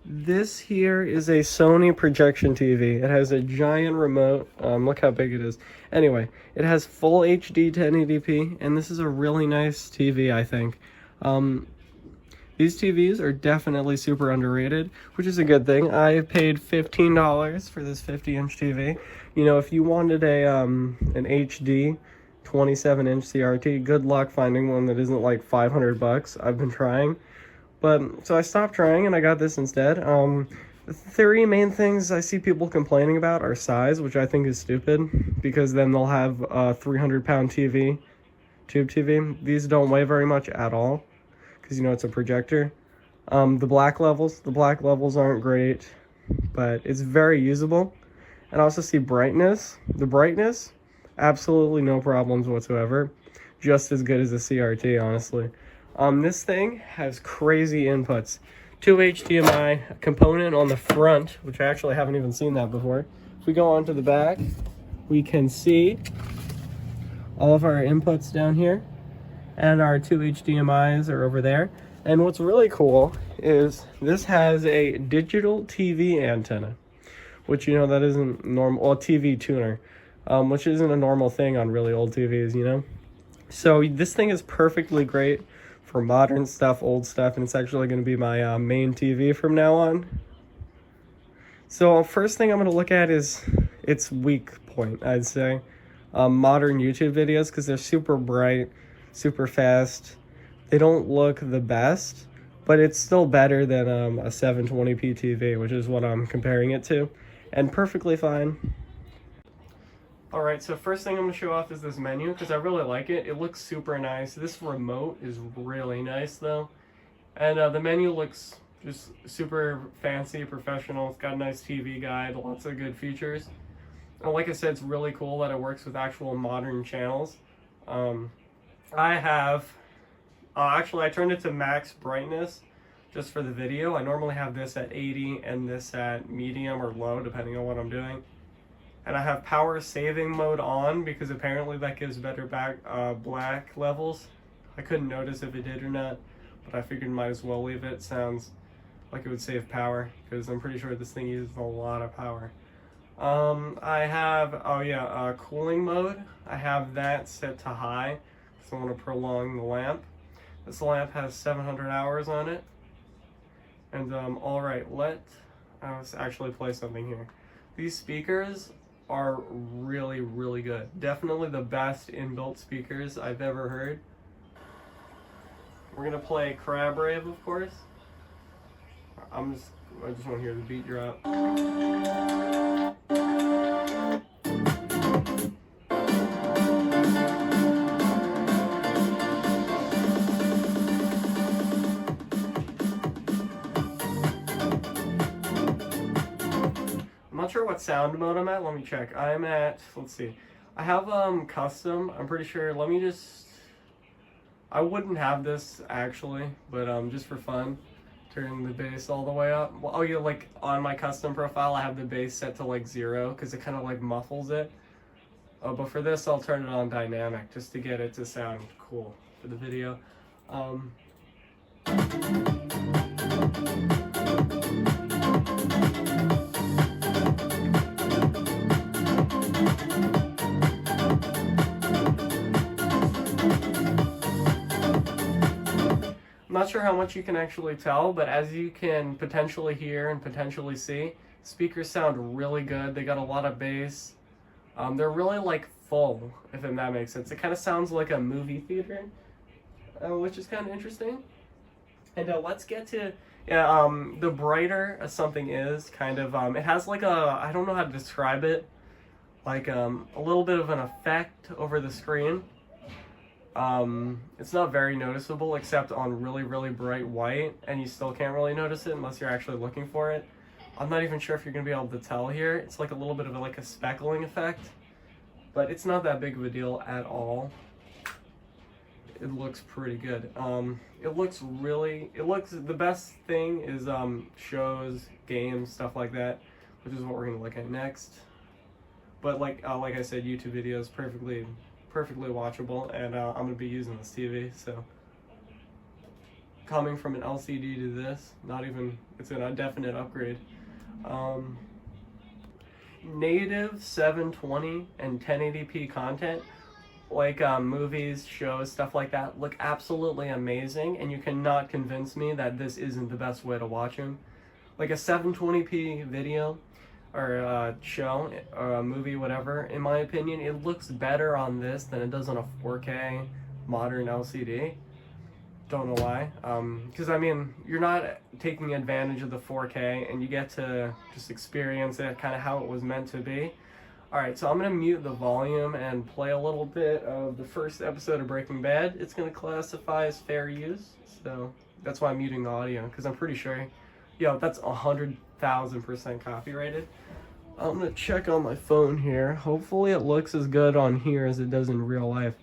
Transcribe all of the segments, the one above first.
This here is a Sony projection TV. It has a giant remote. Look how big it is. Anyway, it has full HD 1080p, and this is a really nice TV, I think. These TVs are definitely super underrated, which is a good thing. I paid $15 for this 50-inch TV. You know, if you wanted an HD 27-inch CRT, good luck finding one that isn't like 500 bucks. I've been trying. But, so I stopped trying and I got this instead. The three main things I see people complaining about are size, which I think is stupid, because then they'll have a 300-pound TV, tube TV. These don't weigh very much at all, because, you know, it's a projector. The black levels aren't great, but it's very usable. And I also see brightness. The brightness, absolutely no problems whatsoever. Just as good as a CRT, honestly. This thing has crazy inputs. 2 HDMI, a component on the front, which I actually haven't even seen that before. If we go on to the back, we can see all of our inputs down here, and our 2 HDMIs are over there. And what's really cool is this has a digital TV antenna, which, you know, that isn't normal, well, TV tuner, which isn't a normal thing on really old TVs, you know? So this thing is perfectly great for modern stuff, old stuff, and it's actually going to be my main TV from now on. So first thing I'm going to look at is its weak point, I'd say. Modern YouTube videos, because they're super bright, super fast. They don't look the best, but it's still better than a 720p TV, which is what I'm comparing it to, and perfectly fine. Alright, so first thing I'm going to show off is this menu, because I really like it. It looks super nice. This remote is really nice, though. And the menu looks just super fancy, professional. It's got a nice TV guide, lots of good features. And like I said, it's really cool that it works with actual modern channels. Actually, I turned it to max brightness just for the video. I normally have this at 80 and this at medium or low, depending on what I'm doing. And I have power saving mode on because apparently that gives better black levels. I couldn't notice if it did or not, but I figured might as well leave it. Sounds like it would save power, because I'm pretty sure this thing uses a lot of power. I have, cooling mode. I have that set to high because I want to prolong the lamp. This lamp has 700 hours on it. And alright, let's actually play something here. These speakers are really, really good. Definitely the best inbuilt speakers I've ever heard. We're gonna play Crab Rave, of course. I just want to hear the beat drop. I'm not sure what sound mode I'm at. Let me check. I'm at, let's see. I have custom. I'm pretty sure. Let me just, I wouldn't have this actually, but just for fun, turn the bass all the way up. Well, oh yeah, like on my custom profile, I have the bass set to like 0 because it kind of like muffles it. But for this, I'll turn it on dynamic just to get it to sound cool for the video. I'm not sure how much you can actually tell, but as you can potentially hear and potentially see, speakers sound really good. They got a lot of bass. They're really like full, if that makes sense. It kind of sounds like a movie theater, which is kind of interesting. And let's get to the brighter something is, kind of, it has like a, I don't know how to describe it, like a little bit of an effect over the screen. It's not very noticeable except on really, really bright white, and you still can't really notice it unless you're actually looking for it. I'm not even sure if you're going to be able to tell here. It's like a little bit of like a speckling effect, but it's not that big of a deal at all. It looks pretty good. The best thing is shows, games, stuff like that, which is what we're going to look at next. But like I said, YouTube videos perfectly watchable, and I'm going to be using this TV, so coming from an LCD to this. Not even, it's a definite upgrade. Native 720 and 1080p content, like movies, shows, stuff like that, look absolutely amazing, and you cannot convince me that this isn't the best way to watch them. Like a 720p video or a show or a movie, whatever, in my opinion, it looks better on this than it does on a 4K modern LCD. Don't know why. Because I mean, you're not taking advantage of the 4K, and you get to just experience it kind of how it was meant to be. Alright, so I'm going to mute the volume and play a little bit of the first episode of Breaking Bad. It's going to classify as fair use, so that's why I'm muting the audio, because I'm pretty sure, that's 100,000% copyrighted. I'm going to check on my phone here. Hopefully it looks as good on here as it does in real life.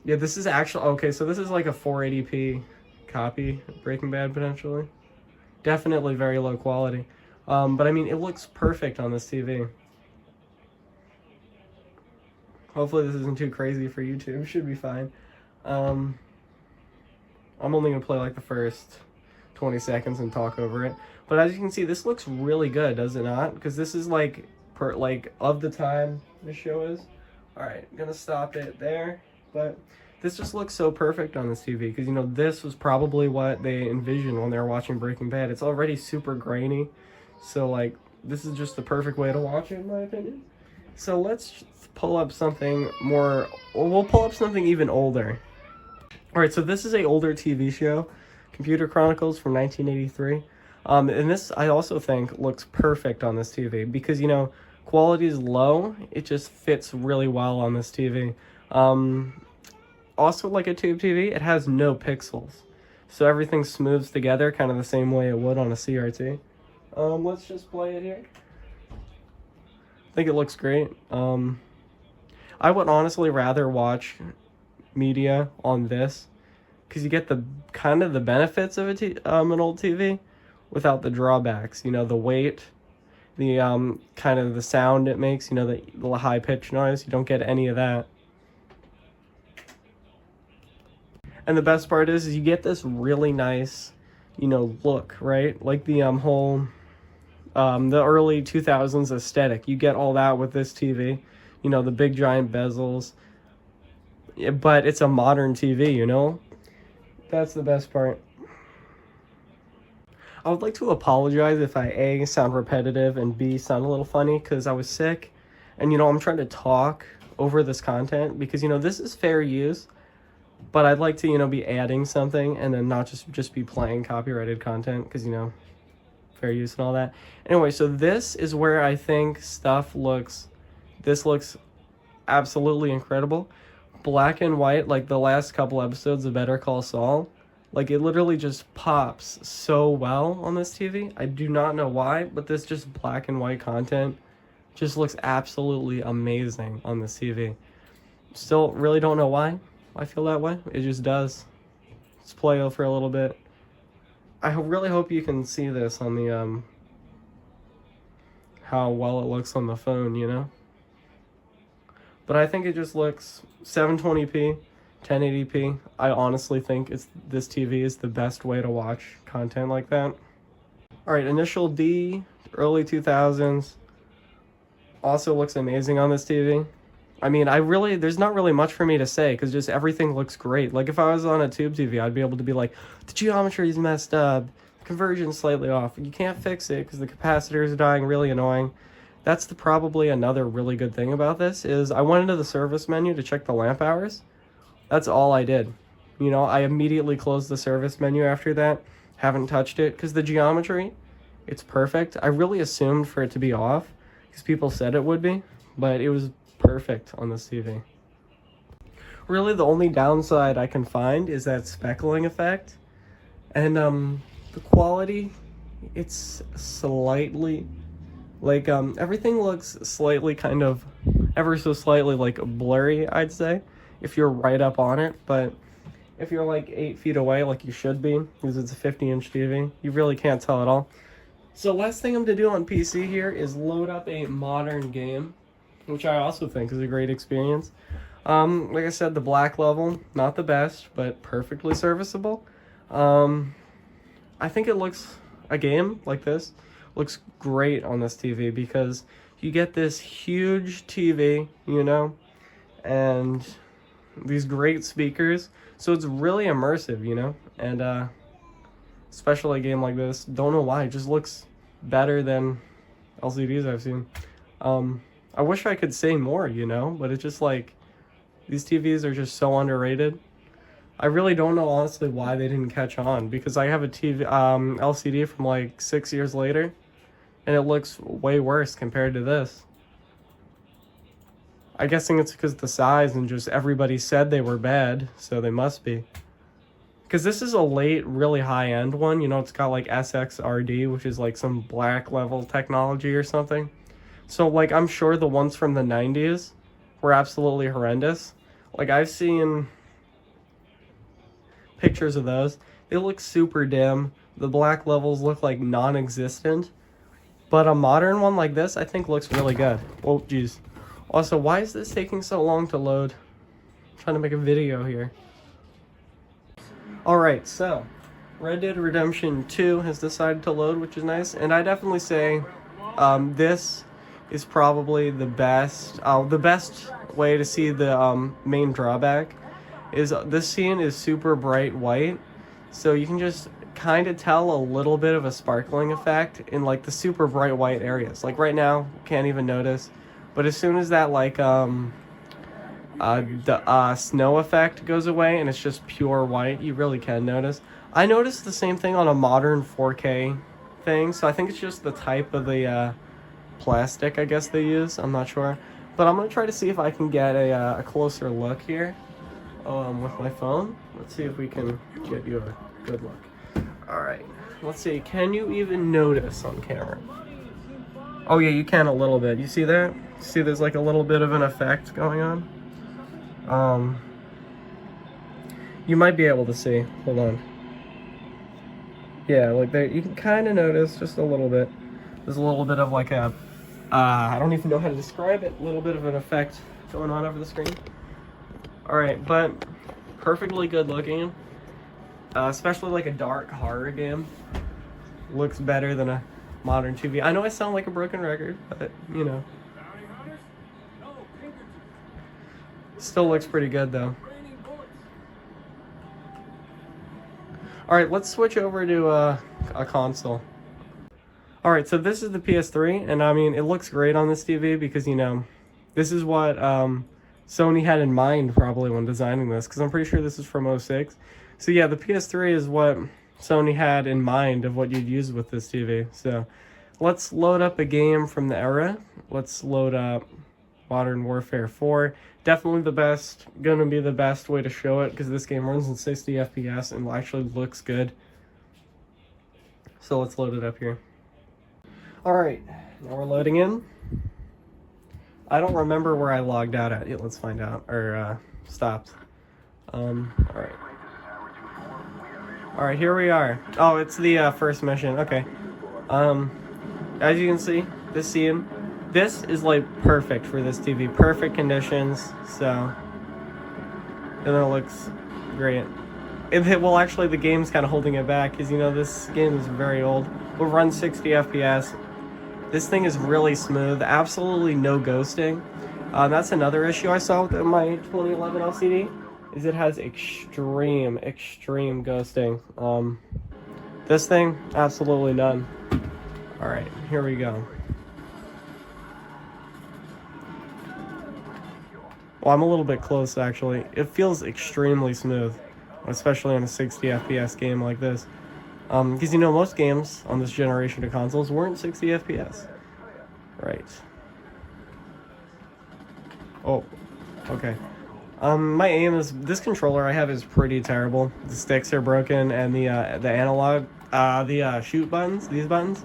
Yeah, this is actually, okay, so this is like a 480p copy of Breaking Bad, potentially. Definitely very low quality. But I mean, it looks perfect on this TV. Hopefully this isn't too crazy for YouTube. Should be fine. I'm only going to play like the first 20 seconds and talk over it. But as you can see, this looks really good, does it not? Because this is like, of the time this show is. Alright, I'm going to stop it there. But this just looks so perfect on this TV. Because, this was probably what they envisioned when they were watching Breaking Bad. It's already super grainy. So, like, this is just the perfect way to watch it, in my opinion. So let's pull up something more, we'll pull up something even older. Alright, so this is a older TV show, Computer Chronicles from 1983. And this, I also think, looks perfect on this TV because, quality is low. It just fits really well on this TV. Also, like a tube TV, it has no pixels. So everything smooths together kind of the same way it would on a CRT. Let's just play it here. I think it looks great. I would honestly rather watch media on this because you get the kind of the benefits of an old TV without the drawbacks. The weight, the kind of the sound it makes. The high pitch noise. You don't get any of that. And the best part is you get this really nice, look, right? Like the whole the early 2000s aesthetic. You get all that with this TV. The big giant bezels. But it's a modern TV, That's the best part. I would like to apologize if I A, sound repetitive, and B, sound a little funny, because I was sick. And, I'm trying to talk over this content, because, this is fair use. But I'd like to, be adding something, and then not just be playing copyrighted content, because, fair use and all that. Anyway, so this is where I think this looks absolutely incredible. Black and white, like the last couple episodes of Better Call Saul. Like, it literally just pops so well on this TV. I do not know why, but this just black and white content just looks absolutely amazing on this TV. Still really don't know why I feel that way. It just does. Let's play it for a little bit. I really hope you can see this on the, how well it looks on the phone, But I think it just looks 720p, 1080p. I honestly think this TV is the best way to watch content like that. Alright, Initial D, early 2000s. Also looks amazing on this TV. I mean, there's not really much for me to say because just everything looks great. Like if I was on a tube TV, I'd be able to be like, the geometry is messed up, the conversion's slightly off. You can't fix it because the capacitors are dying, really annoying. That's probably another really good thing about this is I went into the service menu to check the lamp hours. That's all I did. I immediately closed the service menu after that. Haven't touched it because the geometry, it's perfect. I really assumed for it to be off because people said it would be, but it was perfect on this TV. Really, the only downside I can find is that speckling effect. And the quality, it's slightly... Like, everything looks slightly kind of, ever so slightly, like, blurry, I'd say, if you're right up on it. But if you're, like, 8 feet away, like you should be, because it's a 50-inch TV, you really can't tell at all. So last thing I'm going to do on PC here is load up a modern game, which I also think is a great experience. Like I said, the black level, not the best, but perfectly serviceable. I think a game like this looks great on this TV because you get this huge TV, you know, and these great speakers. So it's really immersive, you know, and especially a game like this, don't know why, it just looks better than LCDs I've seen. I wish I could say more, you know, but it's just like, these TVs are just so underrated. I really don't know, honestly, why they didn't catch on, because I have a LCD from like 6 years later, and it looks way worse compared to this. I'm guessing it's because of the size and just everybody said they were bad, so they must be. Because this is a late, really high-end one, you know, it's got like SXRD, which is like some black level technology or something. So like, I'm sure the ones from the 90s were absolutely horrendous. Like, I've seen pictures of those. They look super dim. The black levels look like non-existent. But a modern one like this, I think, looks really good. Oh, geez. Also, why is this taking so long to load? I'm trying to make a video here. Alright, so Red Dead Redemption 2 has decided to load, which is nice. And I definitely say this is probably the best. The best way to see the main drawback is this scene is super bright white, so you can just kind of tell a little bit of a sparkling effect in like the super bright white areas. Like right now, can't even notice, but as soon as that like snow effect goes away and it's just pure white, you really can notice. I noticed the same thing on a modern 4K thing, so I think it's just the type of the plastic, I guess, they use. I'm not sure, but I'm gonna try to see if I can get a closer look here with my phone. Let's see if we can get you a good look. Alright, let's see, can you even notice on camera? Oh yeah, you can a little bit. You see that? See, there's like a little bit of an effect going on. You might be able to see. Hold on. Yeah, like there, you can kind of notice just a little bit. There's a little bit of like a, I don't even know how to describe it, a little bit of an effect going on over the screen. Alright, but perfectly good looking. Especially like a dark horror game. Looks better than a modern TV. I know I sound like a broken record, but you know. Still looks pretty good though. Alright, let's switch over to a console. Alright, so this is the PS3, and I mean, it looks great on this TV because, you know, this is what Sony had in mind probably when designing this, because I'm pretty sure this is from 06. So yeah, the PS3 is what Sony had in mind of what you'd use with this TV. So let's load up a game from the era. Let's load up Modern Warfare 4. Definitely gonna be the best way to show it, because this game runs in 60 FPS and actually looks good. So let's load it up here. Alright, now we're loading in. I don't remember where I logged out at. Yeah, let's find out. Or stopped. Alright. Alright, here we are. Oh, it's the first mission. Okay. As you can see, this scene, this is like perfect for this TV. Perfect conditions, so. And it looks great. Well, actually, the game's kind of holding it back, because, you know, this game is very old. We'll run 60 FPS. This thing is really smooth. Absolutely no ghosting. That's another issue I saw with my 2011 LCD, is it has extreme ghosting. This thing, absolutely none. Alright, here we go. Well, I'm a little bit close, actually. It feels extremely smooth, especially on a 60 FPS game like this. Because, you know, most games on this generation of consoles weren't 60 FPS. Right. Oh, okay. My aim is, this controller I have is pretty terrible. The sticks are broken, and the analog, shoot buttons, these buttons,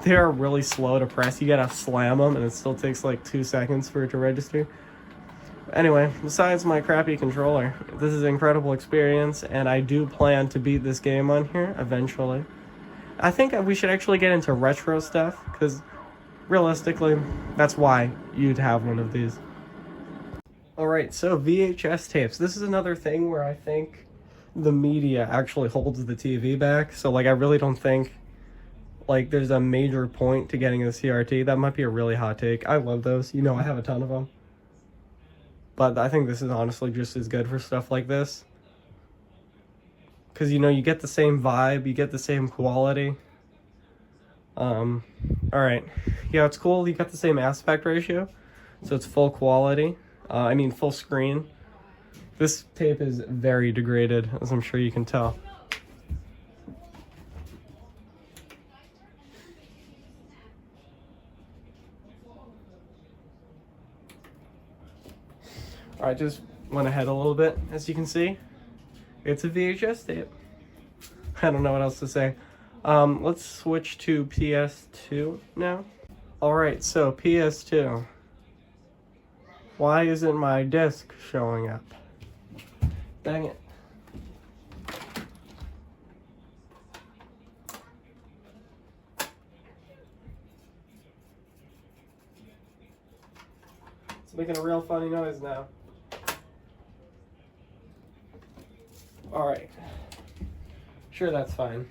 they are really slow to press. You gotta slam them, and it still takes like 2 seconds for it to register. Anyway, besides my crappy controller, this is an incredible experience, and I do plan to beat this game on here eventually. I think we should actually get into retro stuff, because realistically, that's why you'd have one of these. Alright, so VHS tapes. This is another thing where I think the media actually holds the TV back. So like I really don't think like there's a major point to getting a CRT. That might be a really hot take. I love those. You know, I have a ton of them. But I think this is honestly just as good for stuff like this. Because, you know, you get the same vibe, you get the same quality. Alright. Yeah, it's cool. You got the same aspect ratio. So it's full quality. Full screen. This tape is very degraded, as I'm sure you can tell. I just went ahead a little bit, as you can see. It's a VHS tape. I don't know what else to say. Let's switch to PS2 now. Alright, so PS2. Why isn't my disc showing up? Dang it. It's making a real funny noise now. Alright. Sure, that's fine.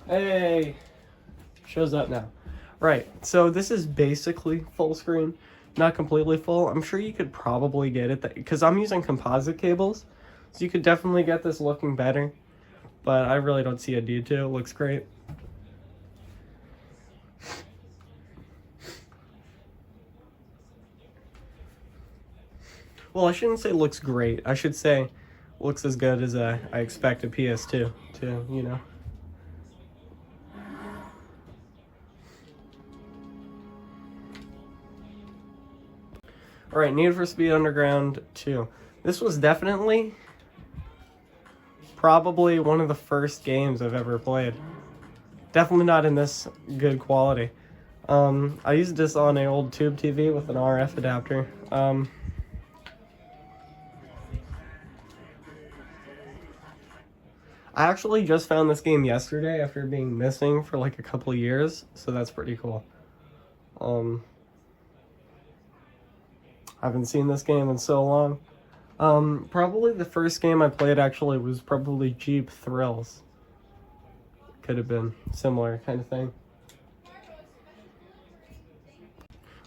Hey! Shows up now. Right, so this is basically full screen. Not completely full. I'm sure you could probably get it, because I'm using composite cables. So you could definitely get this looking better. But I really don't see a need to. It looks great. Well, I shouldn't say looks great. I should say looks as good as I expect a PS2 to, you know. Alright, Need for Speed Underground 2. This was definitely probably one of the first games I've ever played. Definitely not in this good quality. I used this on an old tube TV with an RF adapter. I actually just found this game yesterday after being missing for like a couple of years, so that's pretty cool. I haven't seen this game in so long. Probably the first game I played actually was probably Jeep Thrills. Could have been similar kind of thing.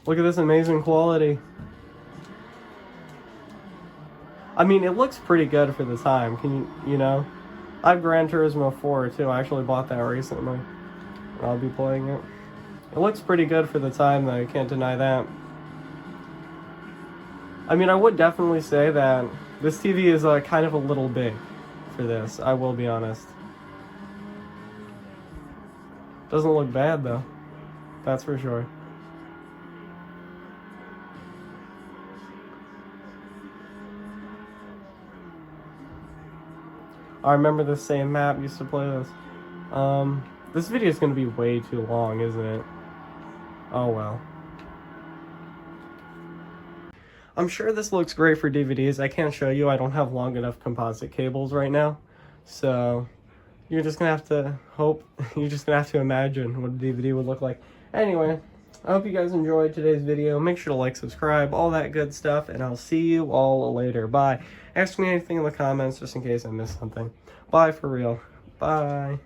Look at this amazing quality. I mean, it looks pretty good for the time. You know? I have Gran Turismo 4 too. I actually bought that recently. I'll be playing it. It looks pretty good for the time though, you can't deny that. I mean, I would definitely say that this TV is kind of a little big for this, I will be honest. Doesn't look bad though, that's for sure. I remember the same map, used to play this. This video is going to be way too long, isn't it? Oh well. I'm sure this looks great for DVDs. I can't show you. I don't have long enough composite cables right now. So you're just going to have to hope. You're just going to have to imagine what a DVD would look like. Anyway, I hope you guys enjoyed today's video. Make sure to like, subscribe, all that good stuff. And I'll see you all later. Bye. Ask me anything in the comments just in case I missed something. Bye for real. Bye.